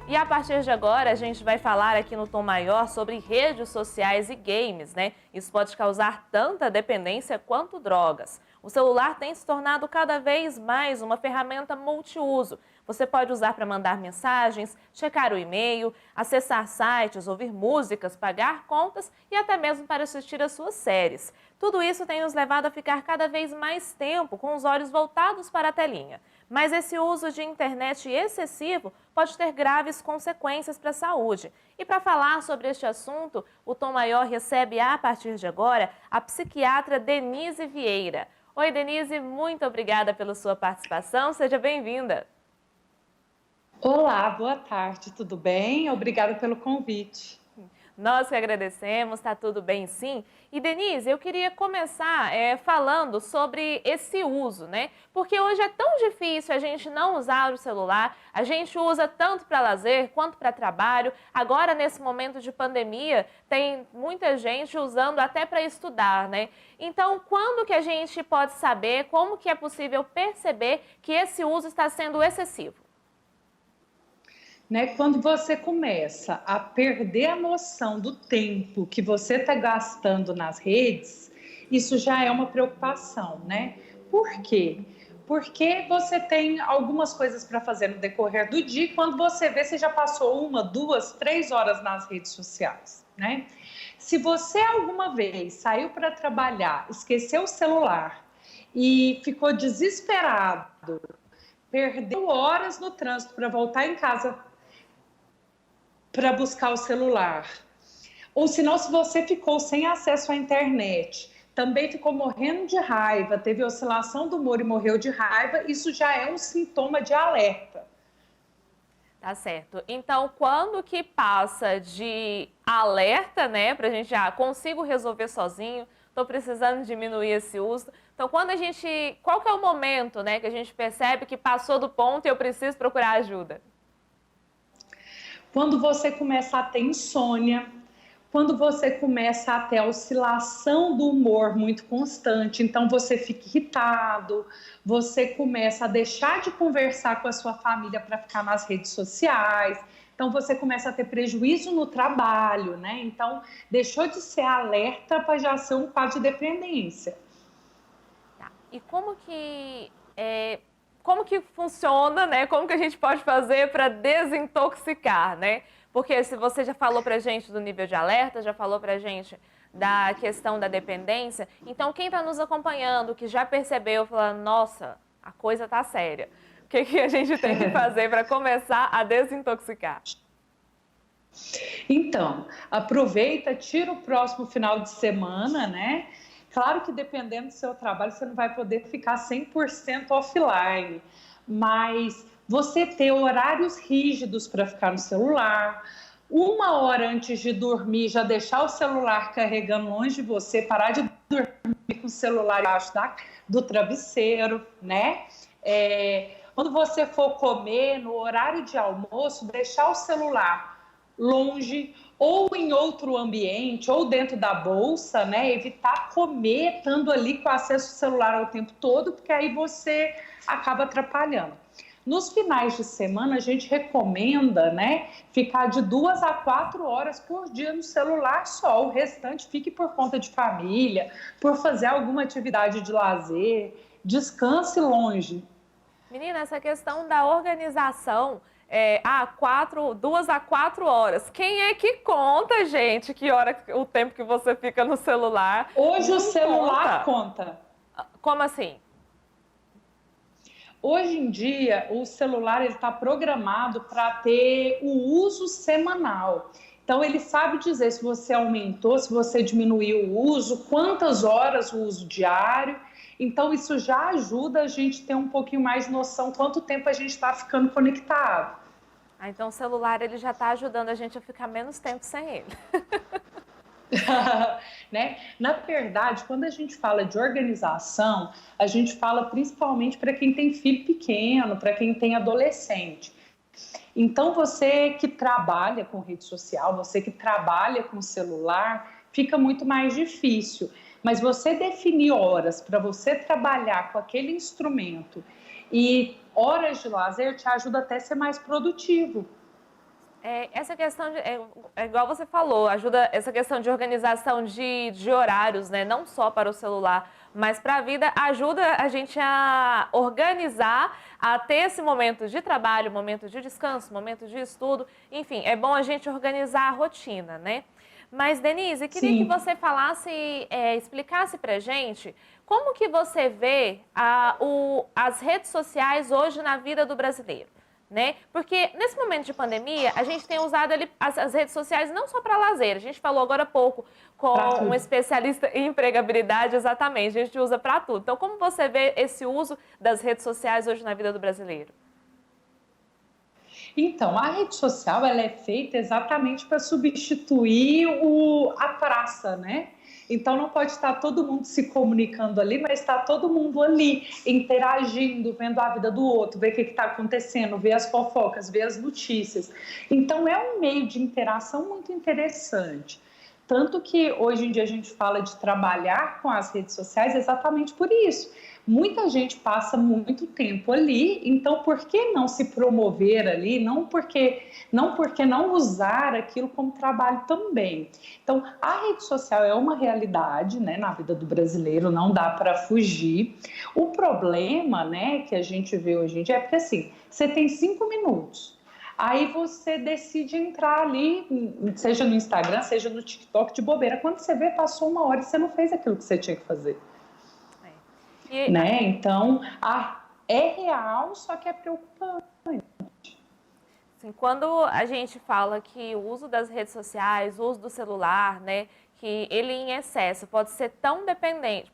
E a partir de agora, a gente vai falar aqui no Tom Maior sobre redes sociais e games, né? Isso pode causar tanta dependência quanto drogas. O celular tem se tornado cada vez mais uma ferramenta multiuso. Você pode usar para mandar mensagens, checar o e-mail, acessar sites, ouvir músicas, pagar contas e até mesmo para assistir às suas séries. Tudo isso tem nos levado a ficar cada vez mais tempo com os olhos voltados para a telinha. Mas esse uso de internet excessivo pode ter graves consequências para a saúde. E para falar sobre este assunto, o Tom Maior recebe a partir de agora a psiquiatra Denise Vieira. Oi, Denise, muito obrigada pela sua participação, seja bem-vinda. Olá, boa tarde, tudo bem? Obrigada pelo convite. Nós que agradecemos, está tudo bem sim. E Denise, eu queria começar falando sobre esse uso, né? Porque hoje é tão difícil a gente não usar o celular, a gente usa tanto para lazer quanto para trabalho. Agora, nesse momento de pandemia, tem muita gente usando até para estudar, né? Então, quando que a gente pode saber, como que é possível perceber que esse uso está sendo excessivo? Quando você começa a perder a noção do tempo que você está gastando nas redes, isso já é uma preocupação, né? Por quê? Porque você tem algumas coisas para fazer no decorrer do dia e quando você vê, você já passou 1, 2, 3 horas nas redes sociais, né? Se você alguma vez saiu para trabalhar, esqueceu o celular e ficou desesperado, perdeu horas no trânsito para voltar em casa para buscar o celular. Ou senão, se você ficou sem acesso à internet, também ficou morrendo de raiva, teve oscilação do humor e morreu de raiva, isso já é um sintoma de alerta. Tá certo. Então, quando que passa de alerta, né, pra gente já consigo resolver sozinho, tô precisando diminuir esse uso. Então, qual que é o momento, né, que a gente percebe que passou do ponto e eu preciso procurar ajuda? Quando você começa a ter insônia, quando você começa a ter a oscilação do humor muito constante, então você fica irritado, você começa a deixar de conversar com a sua família para ficar nas redes sociais, então você começa a ter prejuízo no trabalho, né? Então deixou de ser alerta para já ser um quadro de dependência. Tá. E como que funciona, né? Como que a gente pode fazer para desintoxicar, né? Porque se você já falou pra gente do nível de alerta, já falou pra gente da questão da dependência, então quem está nos acompanhando, que já percebeu, fala, nossa, a coisa tá séria. O que que a gente tem que fazer para começar a desintoxicar? Então, aproveita, tira o próximo final de semana, né? Claro que dependendo do seu trabalho, você não vai poder ficar 100% offline, mas você ter horários rígidos para ficar no celular, 1 hora antes de dormir, já deixar o celular carregando longe de você, parar de dormir com o celular embaixo do travesseiro, né? Quando você for comer, no horário de almoço, deixar o celular longe ou em outro ambiente ou dentro da bolsa, né? Evitar comer estando ali com acesso ao celular o tempo todo, porque aí você acaba atrapalhando. Nos finais de semana, a gente recomenda, né, ficar de 2 a 4 horas por dia no celular só. O restante fique por conta de família, por fazer alguma atividade de lazer, descanse longe. Menina, essa questão da organização, 2 a 4 horas. Quem é que conta, gente, que hora, o tempo que você fica no celular? Hoje o Não celular conta. Como assim? Hoje em dia, o celular está programado para ter o uso semanal. Então, ele sabe dizer se você aumentou, se você diminuiu o uso, quantas horas o uso diário. Então, isso já ajuda a gente ter um pouquinho mais de noção quanto tempo a gente está ficando conectado. Então o celular ele já está ajudando a gente a ficar menos tempo sem ele. Né? Na verdade, quando a gente fala de organização, a gente fala principalmente para quem tem filho pequeno, para quem tem adolescente. Então, você que trabalha com rede social, você que trabalha com celular, fica muito mais difícil. Mas você definir horas para você trabalhar com aquele instrumento e horas de lazer te ajuda até a ser mais produtivo. Essa questão é igual você falou, ajuda essa questão de organização de horários, né? Não só para o celular, mas para a vida, ajuda a gente a organizar, a ter esse momento de trabalho, momento de descanso, momento de estudo, enfim, é bom a gente organizar a rotina, né? Mas, Denise, queria que Sim. você falasse, explicasse pra gente como que você vê as redes sociais hoje na vida do brasileiro. Né? Porque nesse momento de pandemia, a gente tem usado as redes sociais não só para lazer. A gente falou agora há pouco com um especialista em empregabilidade, exatamente. A gente usa para tudo. Então, como você vê esse uso das redes sociais hoje na vida do brasileiro? Então, a rede social ela é feita exatamente para substituir a praça, né? Então, não pode estar todo mundo se comunicando ali, mas está todo mundo ali, interagindo, vendo a vida do outro, ver o que está acontecendo, ver as fofocas, ver as notícias. Então, é um meio de interação muito interessante. Tanto que hoje em dia a gente fala de trabalhar com as redes sociais exatamente por isso. Muita gente passa muito tempo ali, então por que não se promover ali? Não porque não usar aquilo como trabalho também. Então, a rede social é uma realidade, né, na vida do brasileiro, não dá para fugir. O problema, né, que a gente vê hoje em dia é porque assim, você tem 5 minutos. Aí você decide entrar ali, seja no Instagram, seja no TikTok, de bobeira. Quando você vê, passou 1 hora e você não fez aquilo que você tinha que fazer. Né? Então, é real, só que é preocupante. Assim, quando a gente fala que o uso das redes sociais, o uso do celular, né, que ele em excesso pode ser tão dependente,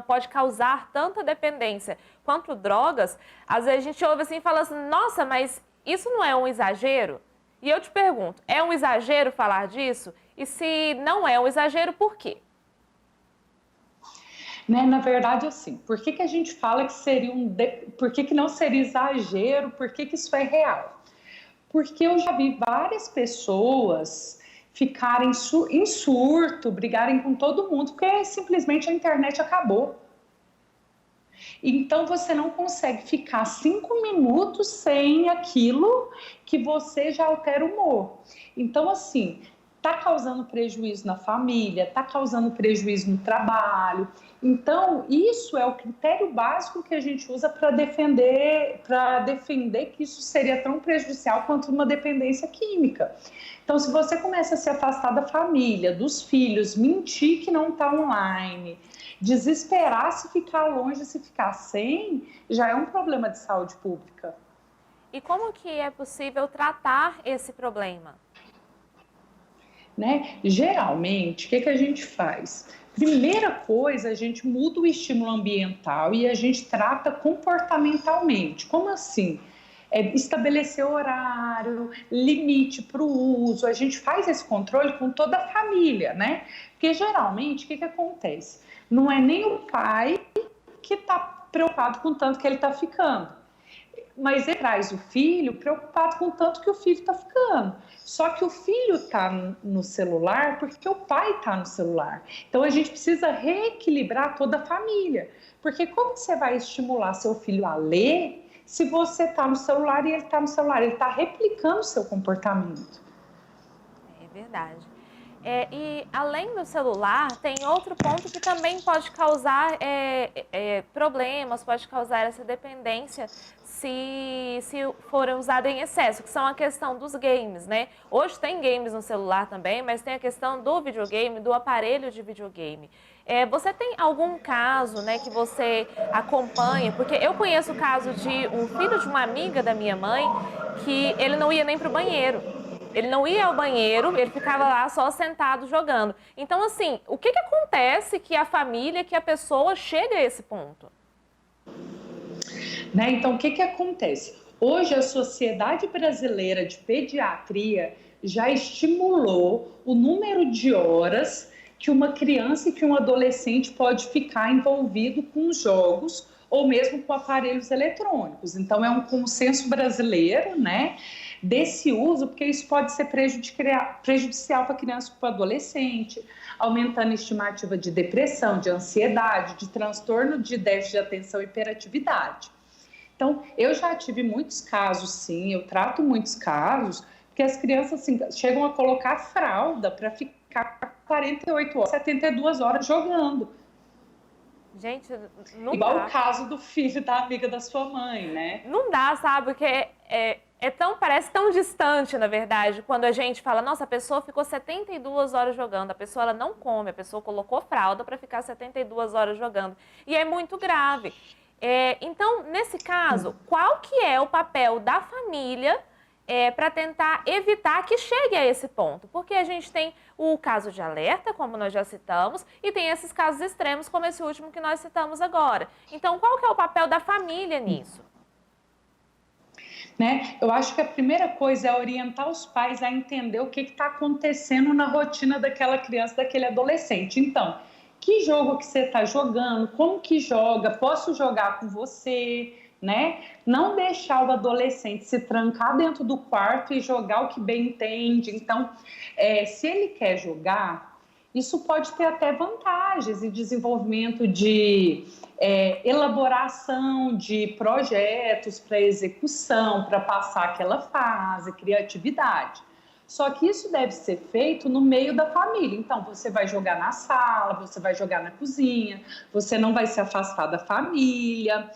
pode causar tanta dependência quanto drogas, às vezes a gente ouve assim e fala assim, nossa, mas isso não é um exagero? E eu te pergunto, é um exagero falar disso? E se não é um exagero, por quê? Né? Na verdade, assim, por que a gente fala que seria por que não seria exagero, por que isso é real? Porque eu já vi várias pessoas ficarem em surto, brigarem com todo mundo, porque simplesmente a internet acabou. Então você não consegue ficar 5 minutos sem aquilo que você já altera o humor. Então, assim, está causando prejuízo na família, está causando prejuízo no trabalho. Então, isso é o critério básico que a gente usa para defender que isso seria tão prejudicial quanto uma dependência química. Então, se você começa a se afastar da família, dos filhos, mentir que não está online, desesperar se ficar longe, se ficar sem, já é um problema de saúde pública. E como que é possível tratar esse problema? Né? Geralmente, o que a gente faz? Primeira coisa, a gente muda o estímulo ambiental e a gente trata comportamentalmente. Como assim? Estabelecer horário, limite para o uso. A gente faz esse controle com toda a família, né? Porque geralmente, o que acontece? Não é nem o pai que está preocupado com o tanto que ele está ficando, mas ele traz o filho preocupado com o tanto que o filho está ficando. Só que o filho está no celular porque o pai está no celular. Então, a gente precisa reequilibrar toda a família. Porque como você vai estimular seu filho a ler se você está no celular e ele está no celular? Ele está replicando o seu comportamento. É verdade. E além do celular, tem outro ponto que também pode causar problemas, pode causar essa dependência se for usado em excesso, que são a questão dos games, né? Hoje tem games no celular também, mas tem a questão do videogame, do aparelho de videogame. Você tem algum caso, né, que você acompanha? Porque eu conheço o caso de um filho de uma amiga da minha mãe que ele não ia nem para o banheiro. Ele não ia ao banheiro, ele ficava lá só sentado jogando. Então, assim, o que acontece que a família, que a pessoa chega a esse ponto? Né? Então, o que acontece? Hoje, a Sociedade Brasileira de Pediatria já estimulou o número de horas que uma criança e que um adolescente pode ficar envolvido com jogos ou mesmo com aparelhos eletrônicos. Então, é um consenso brasileiro, né, desse uso, porque isso pode ser prejudicial para a criança e para o adolescente, aumentando a estimativa de depressão, de ansiedade, de transtorno de déficit de atenção e hiperatividade. Então, eu já tive muitos casos, sim, eu trato muitos casos, porque as crianças assim, chegam a colocar fralda para ficar 48 horas, 72 horas jogando. Gente, não Igual dá. o caso do filho da amiga da sua mãe, né? Não dá, sabe? Porque parece tão distante, na verdade, quando a gente fala, nossa, a pessoa ficou 72 horas jogando, a pessoa ela não come, a pessoa colocou fralda para ficar 72 horas jogando. E é muito grave. Então, nesse caso, qual que é o papel da família para tentar evitar que chegue a esse ponto? Porque a gente tem o caso de alerta, como nós já citamos, e tem esses casos extremos, como esse último que nós citamos agora. Então, qual que é o papel da família nisso? Né? Eu acho que a primeira coisa é orientar os pais a entender o que está acontecendo na rotina daquela criança, daquele adolescente. Então, que jogo que você está jogando, como que joga, posso jogar com você, né? Não deixar o adolescente se trancar dentro do quarto e jogar o que bem entende. Então, se ele quer jogar, isso pode ter até vantagens em desenvolvimento de elaboração de projetos para execução, para passar aquela fase, criatividade. Só que isso deve ser feito no meio da família. Então, você vai jogar na sala, você vai jogar na cozinha, você não vai se afastar da família.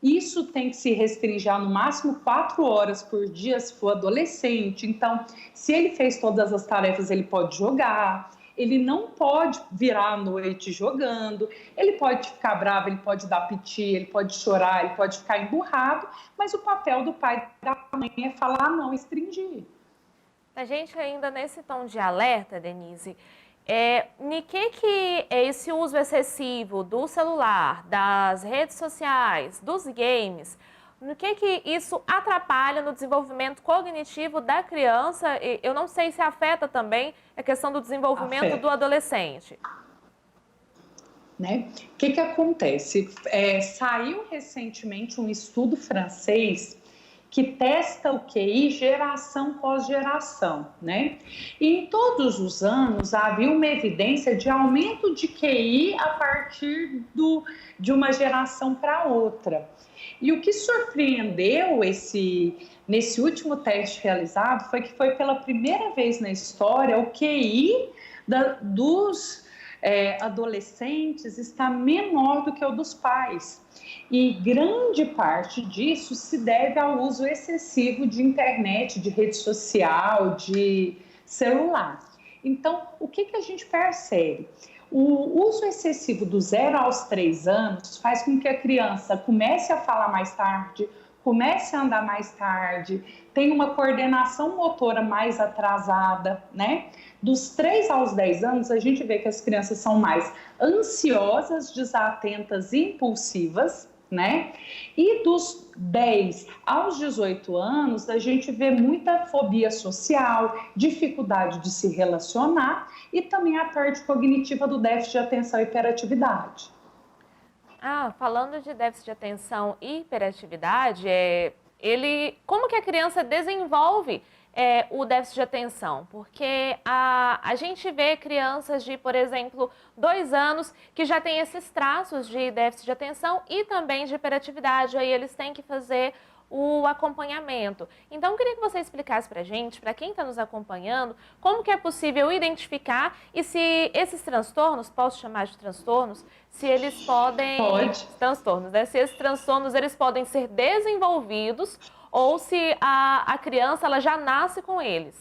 Isso tem que se restringir a, no máximo 4 horas por dia se for adolescente. Então, se ele fez todas as tarefas, ele pode jogar. Ele não pode virar à noite jogando, ele pode ficar bravo, ele pode dar piti, ele pode chorar, ele pode ficar emburrado, mas o papel do pai e da mãe é falar não, restringir. A gente ainda nesse tom de alerta, Denise, de que é esse uso excessivo do celular, das redes sociais, dos games, no que isso atrapalha no desenvolvimento cognitivo da criança? Eu não sei se afeta também a questão do desenvolvimento do adolescente. Né? O que acontece? Saiu recentemente um estudo francês que testa o QI geração pós geração, né? E em todos os anos havia uma evidência de aumento de QI a partir de uma geração para outra. E o que surpreendeu nesse último teste realizado foi que foi pela primeira vez na história o QI dos adolescentes está menor do que o dos pais. E grande parte disso se deve ao uso excessivo de internet, de rede social, de celular. Então, o que a gente percebe? O uso excessivo do 0 aos 3 anos faz com que a criança comece a falar mais tarde, comece a andar mais tarde, tenha uma coordenação motora mais atrasada, né? Dos 3 aos 10 anos, a gente vê que as crianças são mais ansiosas, desatentas e impulsivas, né? E dos 10 aos 18 anos, a gente vê muita fobia social, dificuldade de se relacionar e também a parte cognitiva do déficit de atenção e hiperatividade. Falando de déficit de atenção e hiperatividade, como que a criança desenvolve o déficit de atenção? Porque a gente vê crianças de, por exemplo, 2 anos que já têm esses traços de déficit de atenção e também de hiperatividade, aí eles têm que fazer o acompanhamento. Então, eu queria que você explicasse pra gente, para quem está nos acompanhando, como que é possível identificar e se esses transtornos, posso chamar de transtornos, se eles podem... Pode. Transtornos, né? Se esses transtornos, eles podem ser desenvolvidos ou se a criança ela já nasce com eles.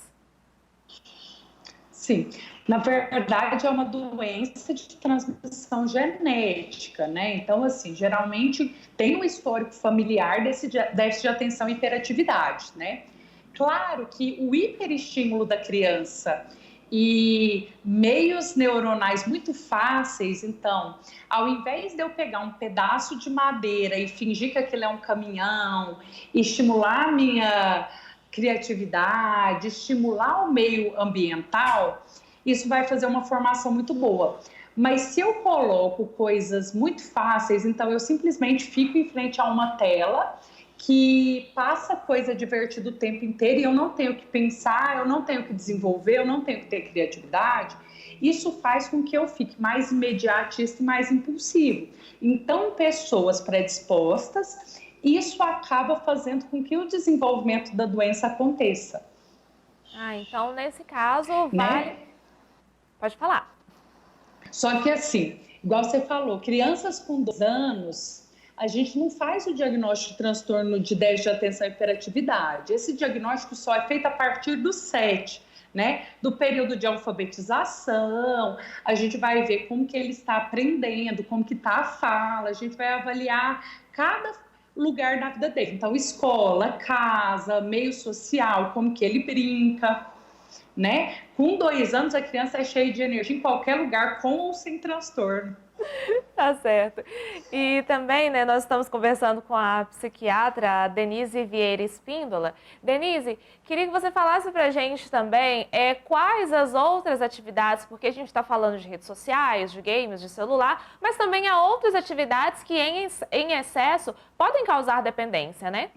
Sim, na verdade é uma doença de transmissão genética, né? Então, assim, geralmente tem um histórico familiar desse déficit de atenção e hiperatividade, né? Claro que o hiperestímulo da criança e meios neuronais muito fáceis, então, ao invés de eu pegar um pedaço de madeira e fingir que aquilo é um caminhão, estimular a minha criatividade, estimular o meio ambiental, isso vai fazer uma formação muito boa. Mas se eu coloco coisas muito fáceis, então eu simplesmente fico em frente a uma tela que passa coisa divertida o tempo inteiro e eu não tenho que pensar, eu não tenho que desenvolver, eu não tenho que ter criatividade, isso faz com que eu fique mais imediatista e mais impulsivo. Então, pessoas predispostas isso acaba fazendo com que o desenvolvimento da doença aconteça. Então nesse caso, vale... Né? Pode falar. Só que assim, igual você falou, crianças com 2 anos, a gente não faz o diagnóstico de transtorno de déficit de atenção e hiperatividade. Esse diagnóstico só é feito a partir dos 7, né? Do período de alfabetização, a gente vai ver como que ele está aprendendo, como que está a fala, a gente vai avaliar cada lugar da vida dele. Então, escola, casa, meio social, como que ele brinca, né? Com 2 anos, a criança é cheia de energia em qualquer lugar, com ou sem transtorno. Tá certo. E também, né, nós estamos conversando com a psiquiatra Denise Vieira Espíndola. Denise, queria que você falasse pra gente também quais as outras atividades, porque a gente está falando de redes sociais, de games, de celular, mas também há outras atividades que em excesso podem causar dependência, né?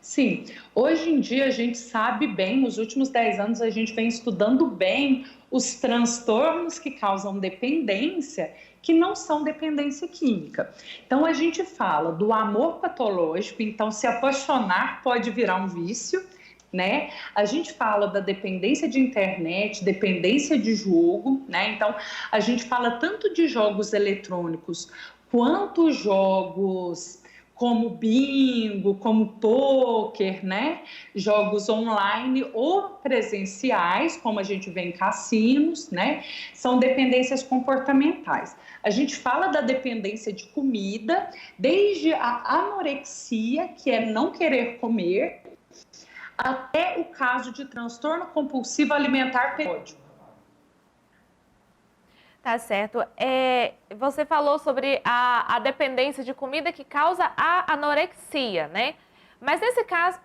Sim, hoje em dia a gente sabe bem, nos últimos 10 anos a gente vem estudando bem os transtornos que causam dependência, que não são dependência química. Então a gente fala do amor patológico, então se apaixonar pode virar um vício, né? A gente fala da dependência de internet, dependência de jogo, né? Então a gente fala tanto de jogos eletrônicos quanto jogos como bingo, como pôquer, né? Jogos online ou presenciais, como a gente vê em cassinos, né? São dependências comportamentais. A gente fala da dependência de comida, desde a anorexia, que é não querer comer, até o caso de transtorno compulsivo alimentar periódico. Tá certo. Você falou sobre a dependência de comida que causa a anorexia, né? Mas nesse caso...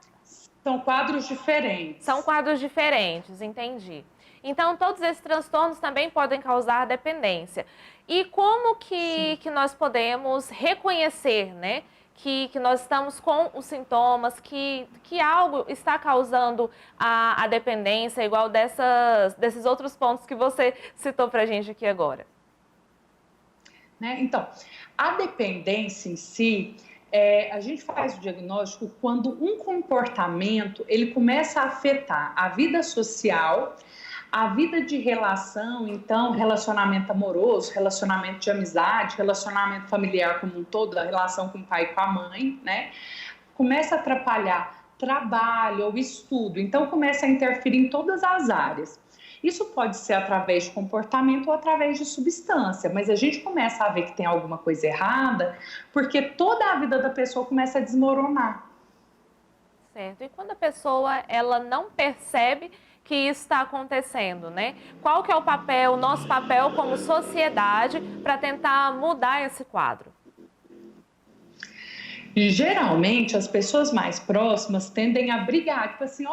São quadros diferentes. São quadros diferentes, entendi. Então, todos esses transtornos também podem causar dependência. E como que nós podemos reconhecer, né? Que nós estamos com os sintomas, que algo está causando a dependência, igual desses outros pontos que você citou para a gente aqui agora. Né? Então, a dependência em si, a gente faz o diagnóstico quando um comportamento ele começa a afetar a vida social, a vida de relação, então, relacionamento amoroso, relacionamento de amizade, relacionamento familiar como um todo, a relação com o pai e com a mãe, né? Começa a atrapalhar trabalho ou estudo, então começa a interferir em todas as áreas. Isso pode ser através de comportamento ou através de substância, mas a gente começa a ver que tem alguma coisa errada, porque toda a vida da pessoa começa a desmoronar. Certo. E quando a pessoa ela não percebe que isso está acontecendo, né? Qual que é o nosso papel como sociedade para tentar mudar esse quadro? E geralmente as pessoas mais próximas tendem a brigar, tipo assim,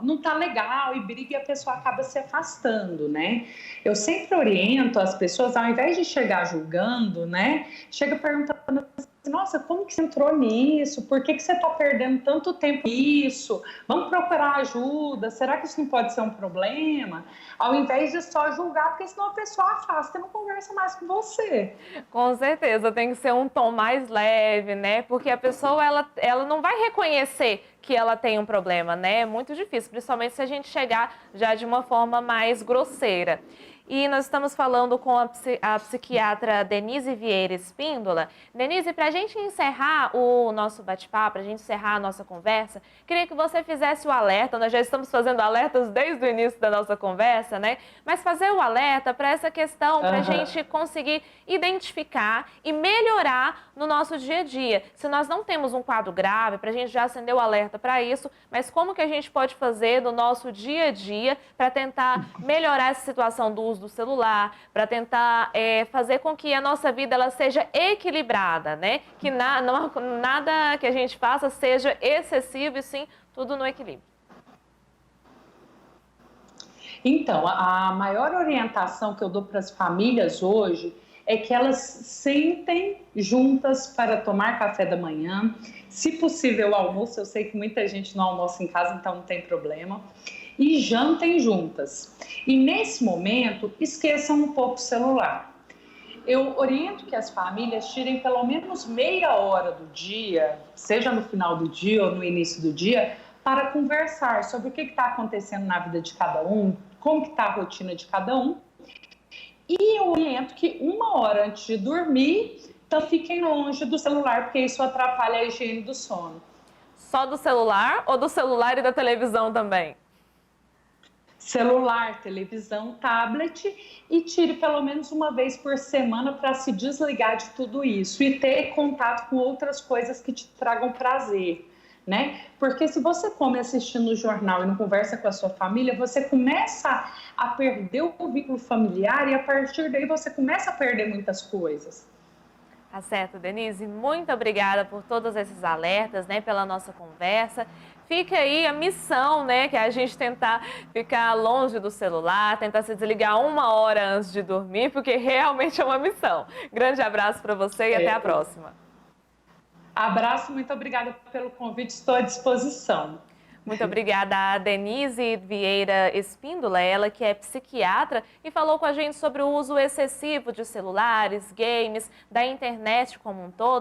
não tá legal, e briga e a pessoa acaba se afastando, né? Eu sempre oriento as pessoas, ao invés de chegar julgando, né? Chega perguntando assim, nossa, como que você entrou nisso? Por que você tá perdendo tanto tempo nisso? Vamos procurar ajuda? Será que isso não pode ser um problema? Ao invés de só julgar, porque senão a pessoa afasta e não conversa mais com você. Com certeza, tem que ser um tom mais leve, né? Porque a pessoa, ela não vai reconhecer que ela tem um problema, né? É muito difícil, principalmente se a gente chegar já de uma forma mais grosseira. E nós estamos falando com a psiquiatra Denise Vieira Espíndola. Denise, para a gente encerrar o nosso bate-papo, para a gente encerrar a nossa conversa, queria que você fizesse o alerta. Nós já estamos fazendo alertas desde o início da nossa conversa, né? Mas fazer o alerta para essa questão, para a gente conseguir identificar e melhorar no nosso dia a dia. Se nós não temos um quadro grave, para a gente já acender o alerta para isso, mas como que a gente pode fazer no nosso dia a dia para tentar melhorar essa situação do uso do celular, para tentar fazer com que a nossa vida ela seja equilibrada, né? Que nada que a gente faça seja excessivo e sim tudo no equilíbrio. Então, a maior orientação que eu dou para as famílias hoje é que elas sentem juntas para tomar café da manhã, se possível almoço, eu sei que muita gente não almoça em casa, então não tem problema, e jantem juntas. E nesse momento, esqueçam um pouco o celular. eu oriento que as famílias tirem pelo menos meia hora do dia, seja no final do dia ou no início do dia, para conversar sobre o que está acontecendo na vida de cada um, como que está a rotina de cada um. E eu oriento que uma hora antes de dormir, então fiquem longe do celular, porque isso atrapalha a higiene do sono. Só do celular ou do celular e da televisão também? Celular, televisão, tablet, e tire pelo menos uma vez por semana para se desligar de tudo isso e ter contato com outras coisas que te tragam prazer, né? Porque se você come assistindo o jornal e não conversa com a sua família, você começa a perder o vínculo familiar e a partir daí você começa a perder muitas coisas. Tá certo, Denise. Muito obrigada por todos esses alertas, né, pela nossa conversa. Fica aí a missão, né, que é a gente tentar ficar longe do celular, tentar se desligar uma hora antes de dormir, porque realmente é uma missão. Grande abraço para você e até a próxima. Abraço, muito obrigada pelo convite, estou à disposição. Muito obrigada a Denise Vieira Espíndola, ela que é psiquiatra e falou com a gente sobre o uso excessivo de celulares, games, da internet como um todo.